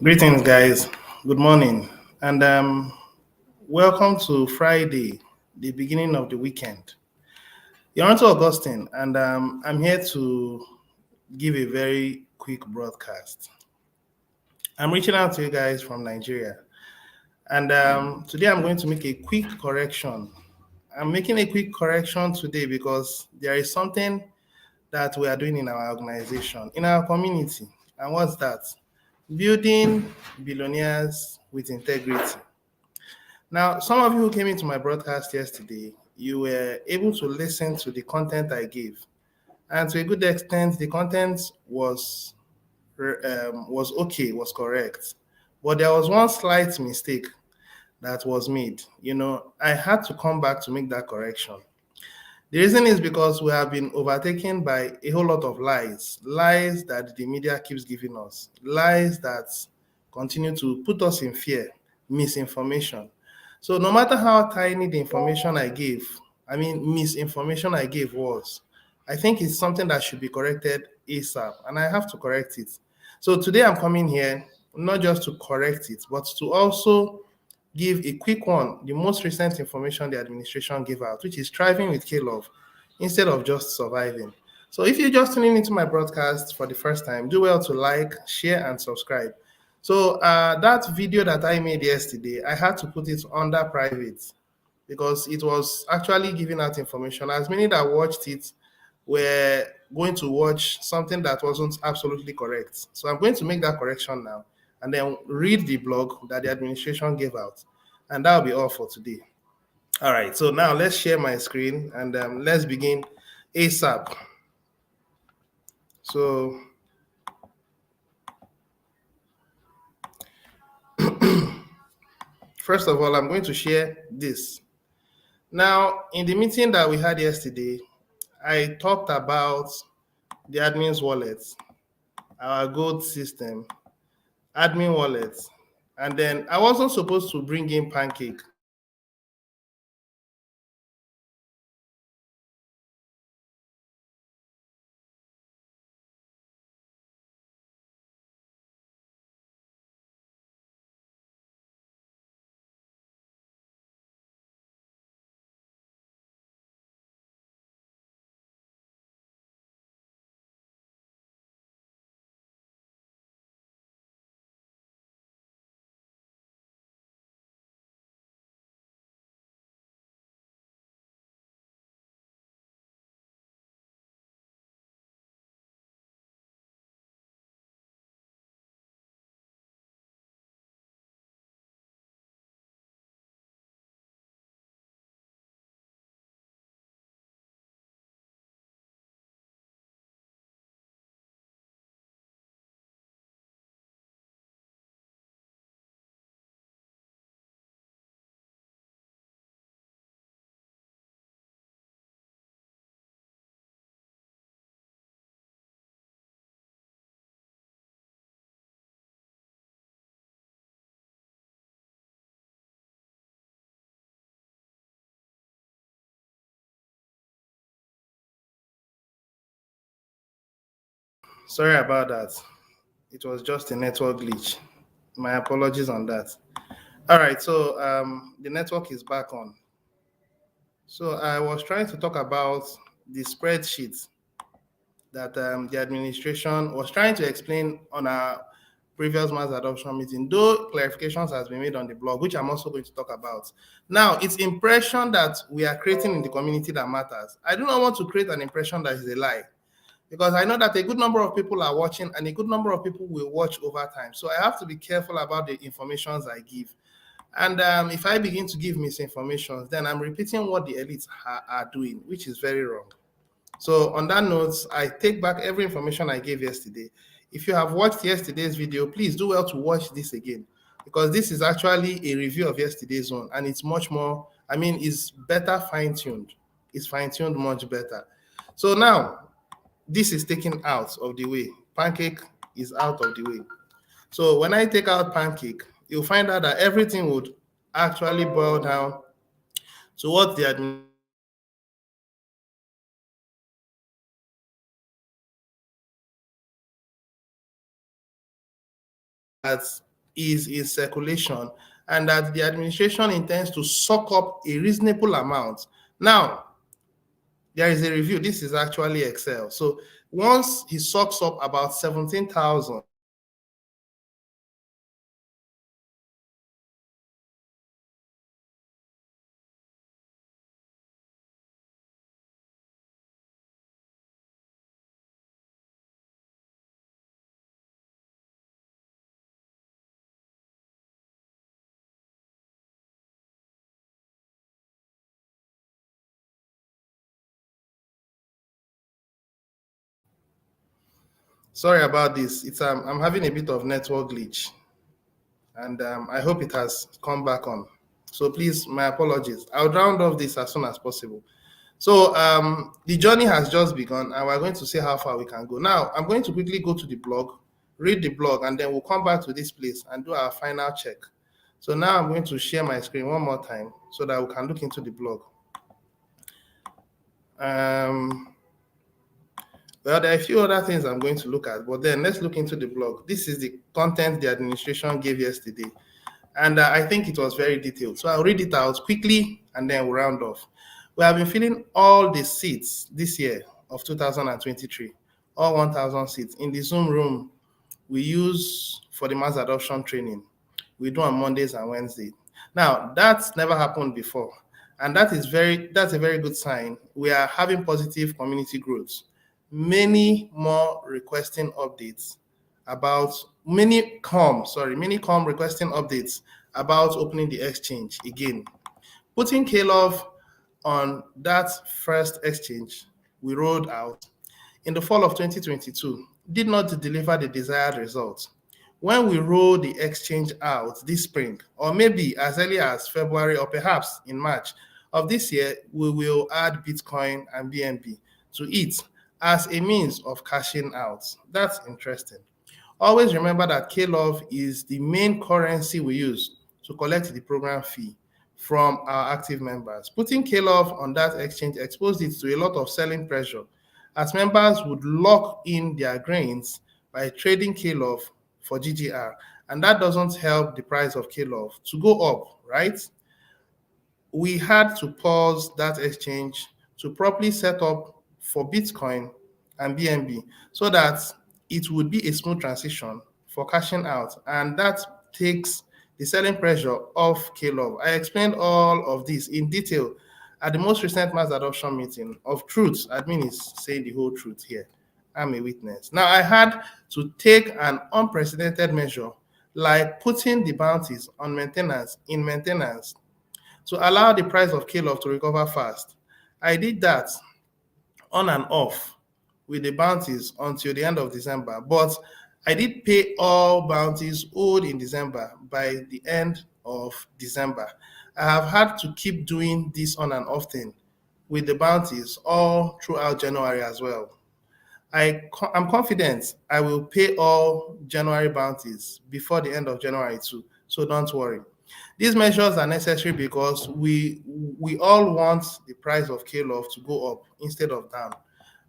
Greetings, guys. Good morning, and welcome to Friday, the beginning of the weekend. You're on to Augustine, and I'm here to give a very quick broadcast. I'm reaching out to you guys from Nigeria, and today I'm going to make a quick correction. I'm making a quick correction today because there is something that we are doing in our organization, in our community. And what's that? Building billionaires with integrity. Now, some of you who came into my broadcast yesterday, you were able to listen to the content I gave, and to a good extent, the content was okay, was correct, but there was one slight mistake that was made. I had to come back to make that correction. The reason is because we have been overtaken by a whole lot of lies that the media keeps giving us, lies that continue to put us in fear, misinformation. So no matter how tiny the information I gave, I mean misinformation I gave was, I think it's something that should be corrected ASAP, and I have to correct it. So today I'm coming here not just to correct it, but to also give a quick one, the most recent information the administration gave out, which is thriving with KLUV instead of just surviving. So if you're just tuning into my broadcast for the first time, do well to like, share, and subscribe. So that video that I made yesterday, I had to put it under private because it was actually giving out information. As many that watched it were going to watch something that wasn't absolutely correct. So I'm going to make that correction now and then read the blog that the administration gave out. And that'll be all for today. All right, so now let's share my screen and let's begin ASAP. So, first of all, I'm going to share this. Now, in the meeting that we had yesterday, I talked about the admin's wallet, our gold system, admin wallet, and then I wasn't supposed to bring in Pancake. Sorry about that. It was just a network glitch. My apologies on that. All right, so the network is back on. So I was trying to talk about the spreadsheet that the administration was trying to explain on our previous mass adoption meeting, though clarifications has been made on the blog, which I'm also going to talk about. Now, it's impression that we are creating in the community that matters. I do not want to create an impression that is a lie, because I know that a good number of people are watching and a good number of people will watch over time. So I have to be careful about the informations I give. And if I begin to give misinformation, then I'm repeating what the elites are doing, which is very wrong. So on that note, I take back every information I gave yesterday. If you have watched yesterday's video, please do well to watch this again, because this is actually a review of yesterday's one, and it's much more, I mean, it's better fine-tuned. It's fine-tuned much better. So now, this is taken out of the way. Pancake is out of the way. So when I take out Pancake, you'll find out that everything would actually boil down to what the administration has is in circulation and that the administration intends to suck up a reasonable amount. Now, there is a review. This is actually Excel. So once he sucks up about 17,000, sorry about this. It's I'm having a bit of network glitch, and I hope it has come back on. So please, my apologies. I'll round off this as soon as possible. So the journey has just begun, and we're going to see how far we can go. Now, I'm going to quickly go to the blog, read the blog, and then we'll come back to this place and do our final check. So now I'm going to share my screen one more time so that we can look into the blog. Well, there are a few other things I'm going to look at, but then let's look into the blog. This is the content the administration gave yesterday, and I think it was very detailed. So I'll read it out quickly, and then we'll round off. We have been filling all the seats this year of 2023, all 1,000 seats in the Zoom room we use for the mass adoption training. We do on Mondays and Wednesdays. Now, that's never happened before, and that's a very good sign. We are having positive community growth. Many more requesting updates about many come requesting updates about opening the exchange again. Putting KLUV on that first exchange we rolled out in the fall of 2022 did not deliver the desired results. When we roll the exchange out this spring, or maybe as early as February or perhaps in March of this year, we will add Bitcoin and BNB to it as a means of cashing out. That's interesting. Always remember that KLUV is the main currency we use to collect the program fee from our active members. Putting KLUV on that exchange exposed it to a lot of selling pressure, as members would lock in their grains by trading KLUV for GGR, and that doesn't help the price of KLUV to go up, right? We had to pause that exchange to properly set up for Bitcoin and BNB so that it would be a smooth transition for cashing out, and that takes the selling pressure off KLUV. I explained all of this in detail at the most recent mass adoption meeting of truth. Admin is saying the whole truth here. I'm a witness. Now, I had to take an unprecedented measure like putting the bounties on maintenance to allow the price of KLUV to recover fast. I did that on and off with the bounties until the end of December, but I did pay all bounties owed in December by the end of December. I have had to keep doing this on and off thing with the bounties all throughout January as well. I'm confident I will pay all January bounties before the end of January too, so don't worry. These measures are necessary because we all want the price of KLUV to go up instead of down.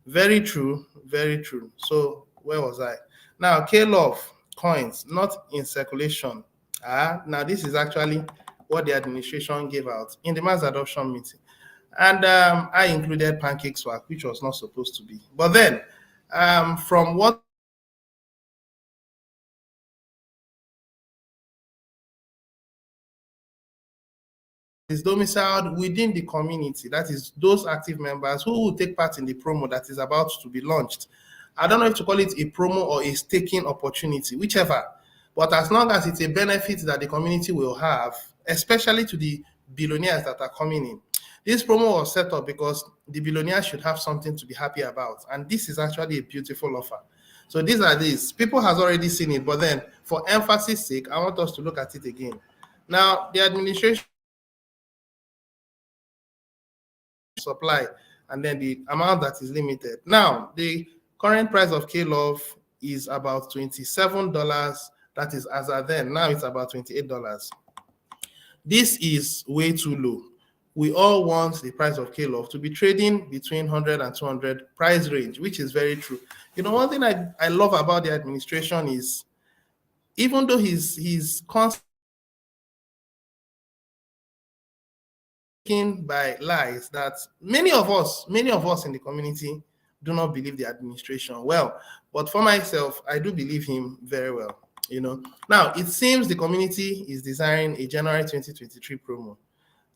Very true, very true. So where was I? Now, KLUV coins not in circulation. Now this is actually what the administration gave out in the mass adoption meeting. And I included Pancake Swap, which was not supposed to be. But then, from what is domiciled within the community, that is those active members who will take part in the promo that is about to be launched. I don't know if to call it a promo or a staking opportunity, whichever. But as long as it's a benefit that the community will have, especially to the billionaires that are coming in. This promo was set up because the billionaires should have something to be happy about. And this is actually a beautiful offer. So these are these. People has already seen it, but then for emphasis sake, I want us to look at it again. Now, the administration supply and then the amount that is limited. Now, the current price of KLUV is about $27. That is as at then. Now it's about $28. This is way too low. We all want the price of KLUV to be trading between 100 and 200 price range, which is very true. You know, one thing I love about the administration is even though he's constantly by lies that many of us in the community do not believe the administration well. But for myself, I do believe him very well. Now it seems the community is desiring a January 2023 promo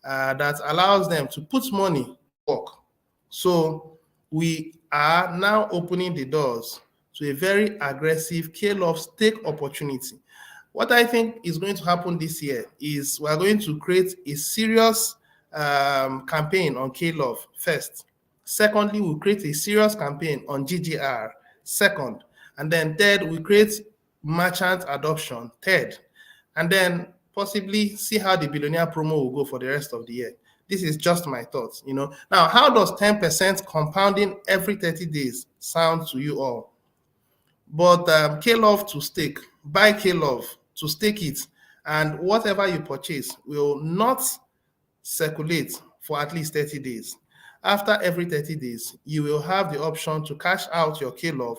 that allows them to put money to work. So we are now opening the doors to a very aggressive KLUV stake opportunity. What I think is going to happen this year is we are going to create a serious campaign on KLUV first. Secondly, we'll create a serious campaign on GGR second. And then third, we create merchant adoption third. And then possibly see how the billionaire promo will go for the rest of the year. This is just my thoughts. Now, how does 10% compounding every 30 days sound to you all? But KLUV to stake, buy KLUV to stake it, and whatever you purchase will not circulate for at least 30 days. After every 30 days, you will have the option to cash out your KLUV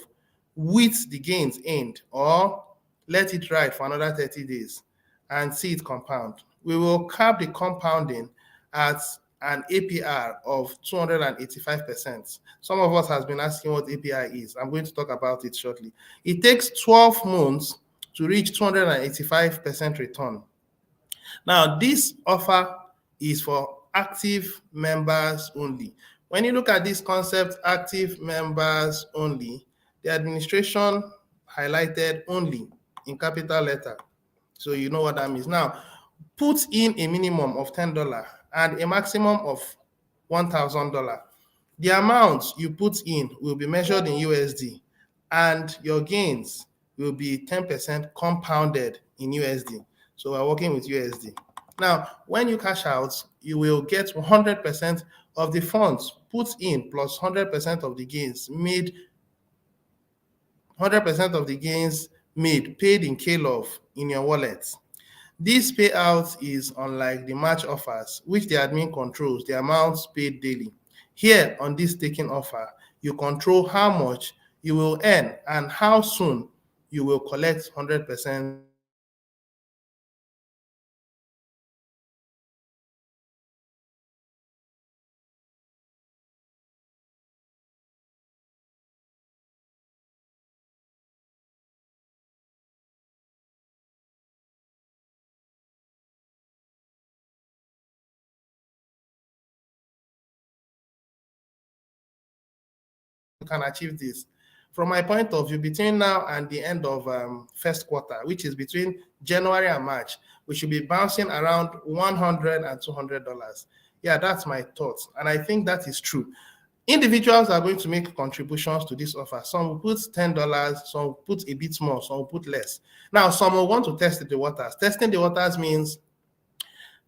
with the gains earned, or let it ride for another 30 days and see it compound. We will cap the compounding at an APR of 285%. Some of us has been asking what APR is. I'm going to talk about it shortly. It takes 12 months to reach 285% return. Now, this offer is for active members only. When you look at this concept, active members only, the administration highlighted only in capital letter. So you know what that means. Now, put in a minimum of $10 and a maximum of $1,000. The amount you put in will be measured in USD, and your gains will be 10% compounded in USD. So we're working with USD. Now, when you cash out, you will get 100% of the funds put in plus 100% of the gains made, 100% of the gains made paid in KLUV in your wallet. This payout is unlike the match offers, which the admin controls the amounts paid daily. Here on this staking offer, you control how much you will earn and how soon you will collect 100%. You can achieve this. From my point of view, between now and the end of first quarter, which is between January and March, we should be bouncing around $100 and $200. Yeah, that's my thoughts, and I think that is true. Individuals are going to make contributions to this offer. Some will put $10, some will put a bit more, some will put less. Now, some will want to test the waters. Testing the waters means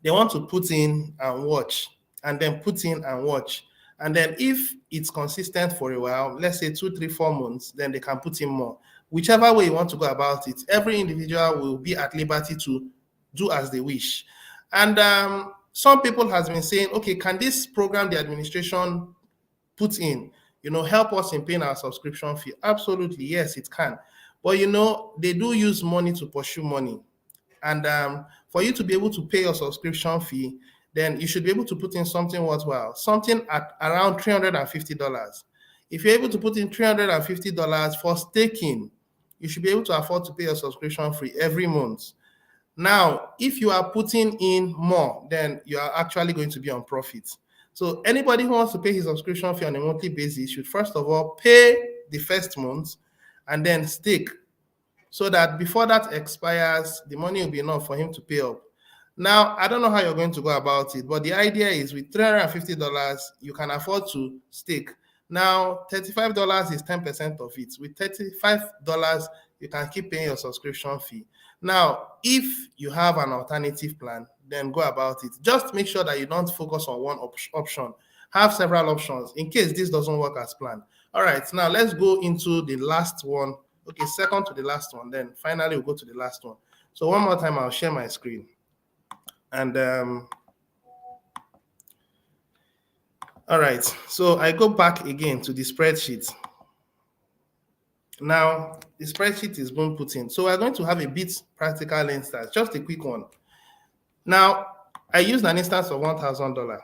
they want to put in and watch, and then put in and watch. And then if it's consistent for a while, let's say 2, 3, 4 months, then they can put in more. Whichever way you want to go about it, every individual will be at liberty to do as they wish. And some people has been saying, okay, can this program the administration put in, help us in paying our subscription fee? Absolutely, yes, it can. But they do use money to pursue money. And for you to be able to pay your subscription fee, then you should be able to put in something worthwhile, something at around $350. If you're able to put in $350 for staking, you should be able to afford to pay your subscription fee every month. Now, if you are putting in more, then you are actually going to be on profit. So anybody who wants to pay his subscription fee on a monthly basis should first of all pay the first month and then stake, so that before that expires, the money will be enough for him to pay up. Now, I don't know how you're going to go about it, but the idea is with $350, you can afford to stake. Now, $35 is 10% of it. With $35, you can keep paying your subscription fee. Now, if you have an alternative plan, then go about it. Just make sure that you don't focus on one option. Have several options in case this doesn't work as planned. All right, now let's go into the last one. Okay, second to the last one. Then finally, we'll go to the last one. So one more time, I'll share my screen. And all right, so I go back again to the spreadsheet. Now, the spreadsheet is being put in. So we're going to have a bit practical instance, just a quick one. Now, I used an instance of $1,000.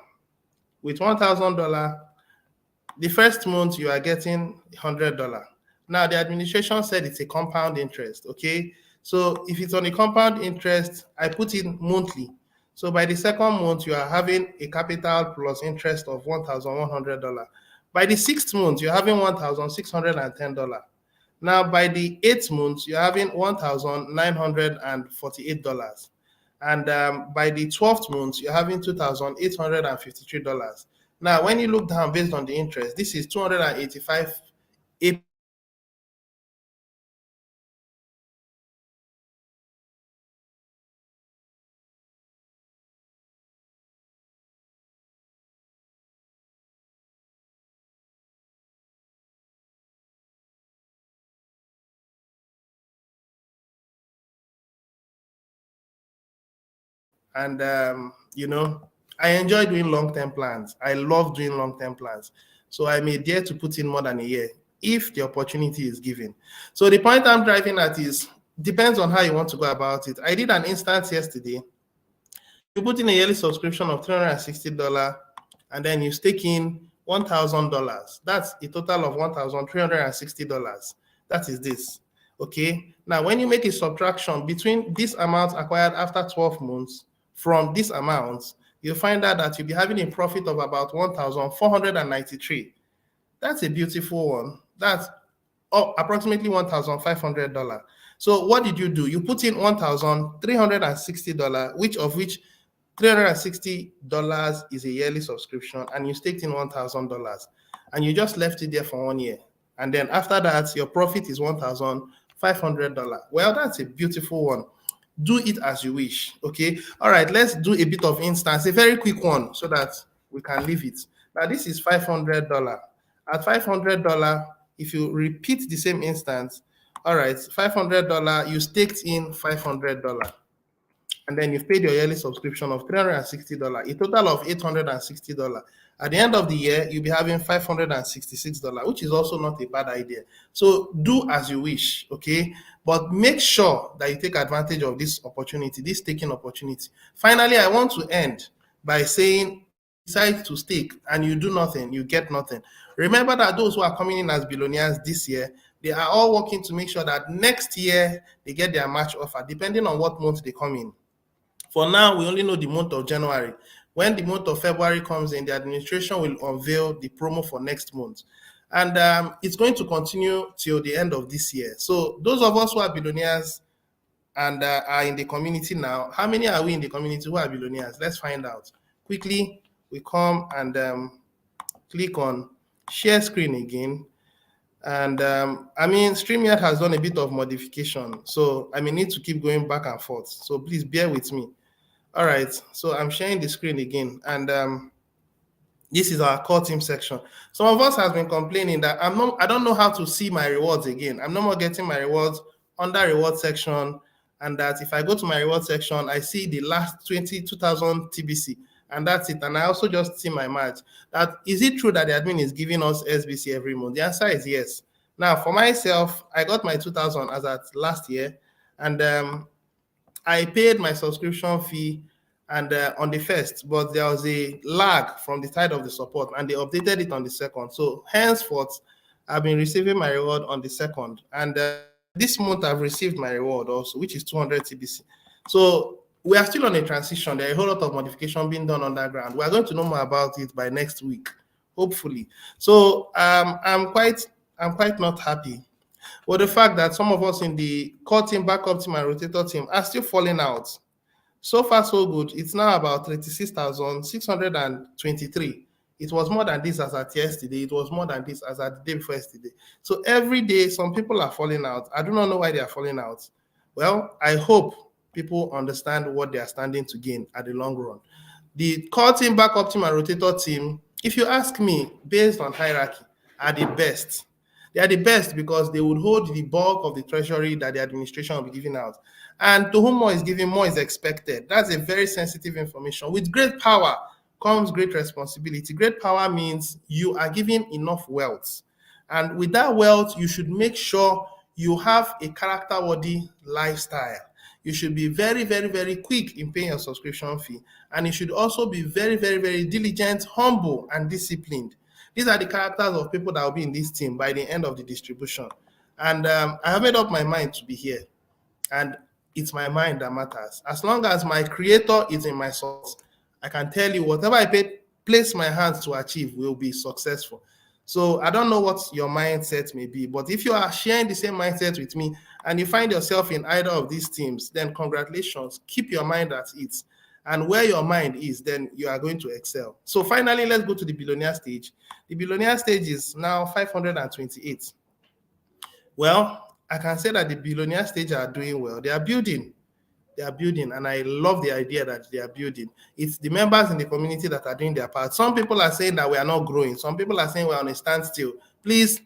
With $1,000, the first month you are getting $100. Now, the administration said it's a compound interest, okay? So if it's on a compound interest, I put in monthly. So by the second month, you are having a capital plus interest of $1,100. By the sixth month, you're having $1,610. Now, by the eighth month, you're having $1,948. And by the 12th month, you're having $2,853. Now, when you look down based on the interest, this is 285 and I enjoy doing long-term plans. I love doing long-term plans, so I may dare to put in more than a year if the opportunity is given. So the point I'm driving at is depends on how you want to go about it. I did an instance yesterday. You put in a yearly subscription of $360, and then you stake in $1,000. That's a total of $1,360. That is this. Okay. Now, when you make a subtraction between this amount acquired after 12 months from this amount, you'll find out that you'll be having a profit of about 1,493. That's a beautiful one. That's approximately $1,500. So what did you do? You put in $1,360, which $360 is a yearly subscription, and you staked in $1,000, and you just left it there for 1 year. And then after that, your profit is $1,500. Well, that's a beautiful one. Do it as you wish. Okay. All right. Let's do a bit of instance, a very quick one, so that we can leave it. Now, this is $500. At $500, if you repeat the same instance, all right, $500, you staked in $500, and then you've paid your yearly subscription of $360, a total of $860. At the end of the year, you'll be having $566, which is also not a bad idea. So do as you wish, okay? But make sure that you take advantage of this opportunity, this taking opportunity. Finally, I want to end by saying, decide to stake and you do nothing, you get nothing. Remember that those who are coming in as billionaires this year, they are all working to make sure that next year they get their match offer, depending on what month they come in. For now, we only know the month of January. When the month of February comes in, the administration will unveil the promo for next month. And it's going to continue till the end of this year. So those of us who are billionaires and are in the community now, how many are we in the community who are billionaires? Let's find out. Quickly, we come and click on share screen again. And StreamYard has done a bit of modification. So I may need to keep going back and forth. So please bear with me. All right, so I'm sharing the screen again, and this is our core team section. Some of us have been complaining that I don't know how to see my rewards again. I'm no more getting my rewards under reward section, and that if I go to my reward section, I see the last 20,000 TBC, and that's it. And I also just see my match. That is it true that the admin is giving us SBC every month? The answer is yes. Now, for myself, I got my 2,000 as at last year, and I paid my subscription fee and on the first, but there was a lag from the side of the support, and they updated it on the second. So henceforth, I've been receiving my reward on the second, and this month I've received my reward also, which is 200 TBC. So we are still on a transition. There are a whole lot of modification being done underground. We are going to know more about it by next week, hopefully. So I'm quite not happy with the fact that some of us in the core team, backup team, and rotator team are still falling out. So far, so good. It's now about 36,623. It was more than this as at yesterday. It was more than this as at the day before yesterday. So every day, some people are falling out. I do not know why they are falling out. Well, I hope people understand what they are standing to gain at the long run. The core team, backup team, and rotator team, if you ask me, based on hierarchy, are the best. They are the best because they would hold the bulk of the treasury that the administration will be giving out. And to whom more is given, more is expected. That's a very sensitive information. With great power comes great responsibility. Great power means you are given enough wealth. And with that wealth, you should make sure you have a character-worthy lifestyle. You should be very, very, very quick in paying your subscription fee. And you should also be very, very, very diligent, humble, and disciplined. These are the characters of people that will be in this team by the end of the distribution. And I have made up my mind to be here. And it's my mind that matters. As long as my creator is in my source, I can tell you whatever I place my hands to achieve will be successful. So I don't know what your mindset may be, but if you are sharing the same mindset with me and you find yourself in either of these teams, then congratulations, keep your mind at it. And where your mind is, then you are going to excel. So finally, let's go to the billionaire stage. The billionaire stage is now 528. Well, I can say that the billionaire stage are doing well. They are building, and I love the idea that they are building. It's the members in the community that are doing their part. Some people are saying that we are not growing. Some people are saying we're on a standstill. Please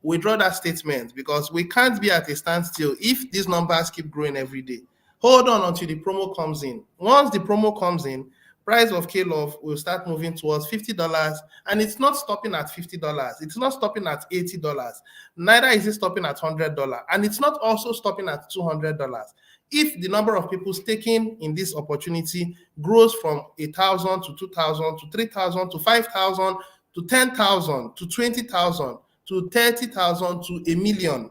withdraw that statement, because we can't be at a standstill if these numbers keep growing every day. Hold on until the promo comes in. Once the promo comes in, price of KLUV will start moving towards $50, and it's not stopping at $50. It's not stopping at $80. Neither is it stopping at $100, and it's not also stopping at $200. If the number of people staking in this opportunity grows from 1,000 to 2,000 to 3,000 to 5,000 to 10,000 to 20,000 to 30,000 to a million,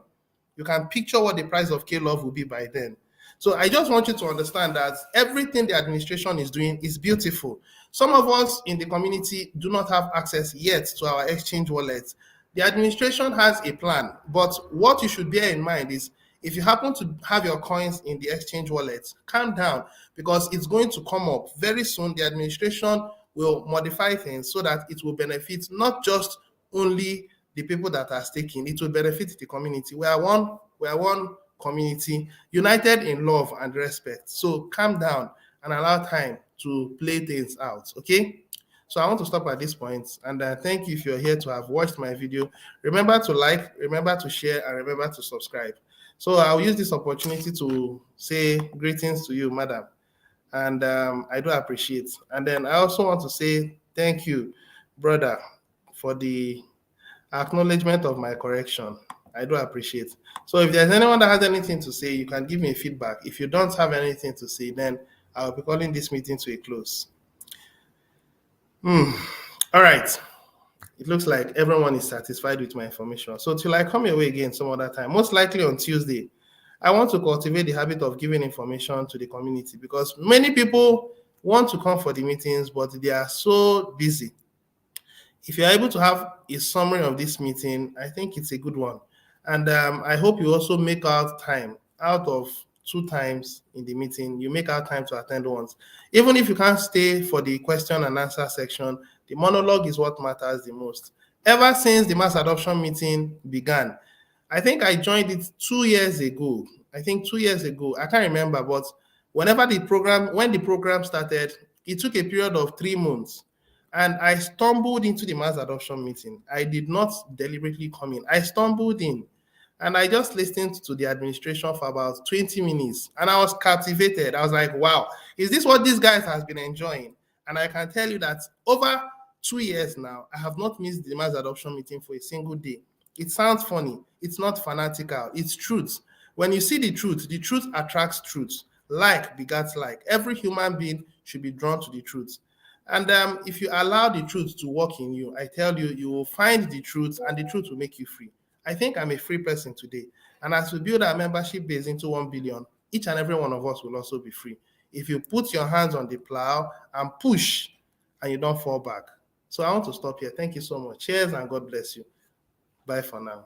you can picture what the price of KLUV will be by then. So I just want you to understand that everything the administration is doing is beautiful. Some of us in the community do not have access yet to our exchange wallets. The administration has a plan, but what you should bear in mind is, if you happen to have your coins in the exchange wallet, calm down, because it's going to come up very soon. The administration will modify things so that it will benefit not just only the people that are staking, it will benefit the community. We are one community, united in love and respect. So calm down and allow time to play things out, okay? So I want to stop at this point, and thank you if you're here to have watched my video. Remember to like, remember to share, and remember to subscribe. So I'll use this opportunity to say greetings to you, madam, and I do appreciate. And then I also want to say thank you, brother, for the acknowledgement of my correction. I do appreciate. So if there's anyone that has anything to say, you can give me feedback. If you don't have anything to say, then I'll be calling this meeting to a close. All right. It looks like everyone is satisfied with my information. So till I come your way again some other time, most likely on Tuesday, I want to cultivate the habit of giving information to the community, because many people want to come for the meetings, but they are so busy. If you're able to have a summary of this meeting, I think it's a good one. And I hope you also make out time. Out of 2 times in the meeting, you make out time to attend once. Even if you can't stay for the question and answer section, the monologue is what matters the most. Ever since the mass adoption meeting began, I think I joined it 2 years ago. I can't remember, but when the program started, it took a period of 3 months. And I stumbled into the mass adoption meeting. I did not deliberately come in. I stumbled in, and I just listened to the administration for about 20 minutes, and I was captivated. I was like, wow, is this what these guys have been enjoying? And I can tell you that over 2 years now, I have not missed the mass adoption meeting for a single day. It sounds funny. It's not fanatical. It's truth. When you see the truth attracts truth. Like begets like. Every human being should be drawn to the truth. And if you allow the truth to work in you, I tell you, you will find the truth, and the truth will make you free. I think I'm a free person today. And as we build our membership base into 1 billion, each and every one of us will also be free. If you put your hands on the plow and push, and you don't fall back. So I want to stop here. Thank you so much. Cheers, and God bless you. Bye for now.